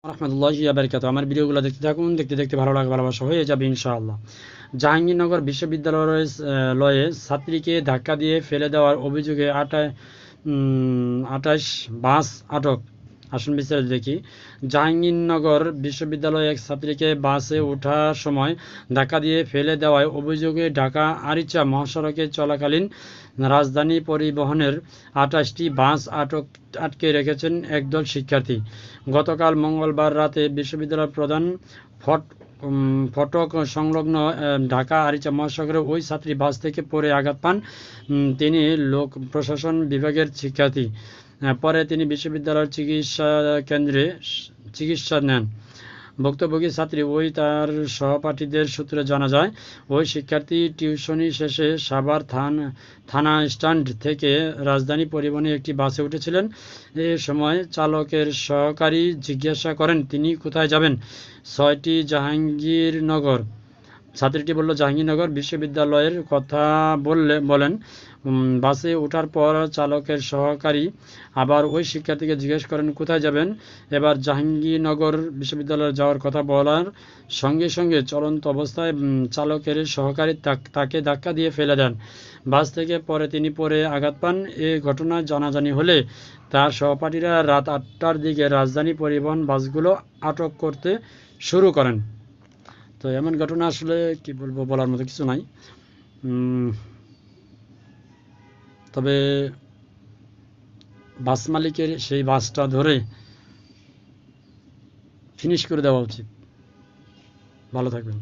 রহমতুল্লাহি ওয়া বারাকাতুহু। আমার ভিডিওগুলো দেখতে থাকুন, দেখতে দেখতে ভালো লাগা ভালোবাসা হয়ে যাবে ইনশাআল্লাহ। জাহাঙ্গীরনগর বিশ্ববিদ্যালয়ের লয়ে ছাত্রীকে ধাক্কা দিয়ে ফেলে দেওয়ার অভিযোগে 28 বাস আটক। আসুন বিস্তারিত দেখি। জাহাঙ্গীরনগর বিশ্ববিদ্যালয়ে এক ছাত্রীকে বাসে ওঠার সময় ধাক্কা দিয়ে ফেলে দেওয়ার অভিযোগে ঢাকা আরিচা মহাসড়কে চলাকালীন রাজধানী পরিবহনের 28টি বাস আটকে রেখেছেন একদল শিক্ষার্থী। গতকাল মঙ্গলবার রাতে বিশ্ববিদ্যালয়ের প্রধান ফটক সংলগ্ন ঢাকা আরিচা মহাসড়কে ওই ছাত্রী বাস থেকে পড়ে আঘাত পান। তিনি লোক প্রশাসন বিভাগের শিক্ষার্থী। পরে তিনি বিশ্ববিদ্যালয়ের চিকিৎসা কেন্দ্রে চিকিৎসা নেন। ভুক্তভোগী ছাত্রী ওই তার সহপাঠীদের সূত্রে জানা যায়, ওই শিক্ষার্থী টিউশনি শেষে সাভার থানা স্ট্যান্ড থেকে রাজধানী পরিবহনে একটি বাসে উঠেছিলেন। এ সময় চালকের সহকারী জিজ্ঞাসা করেন তিনি কোথায় যাবেন। 6টি জাহাঙ্গীরনগর। ছাত্রীটি বলল জাহাঙ্গীরনগর বিশ্ববিদ্যালয়ের কথা বলেন। বাসে ওঠার পর চালকের সহকারী আবার ওই শিক্ষার্থীকে জিজ্ঞেস করেন কোথায় যাবেন। এবার জাহাঙ্গীরনগর বিশ্ববিদ্যালয়ে যাওয়ার কথা বলার সঙ্গে সঙ্গে চলন্ত অবস্থায় চালকের সহকারী তাকে ধাক্কা দিয়ে ফেলে দেন বাস থেকে। পরে তিনি পড়ে আঘাত পান। এ ঘটনা জানাজানি হলে তার সহপাঠীরা রাত 8টার দিকে রাজধানী পরিবহন বাসগুলো আটক করতে শুরু করেন। তো এমন ঘটনা আসলে কি বলবো, বলার মতো কিছু নাই। তবে বাস মালিকের সেই বাসটা ধরে ফিনিশ করে দেওয়া উচিত। ভালো থাকবেন।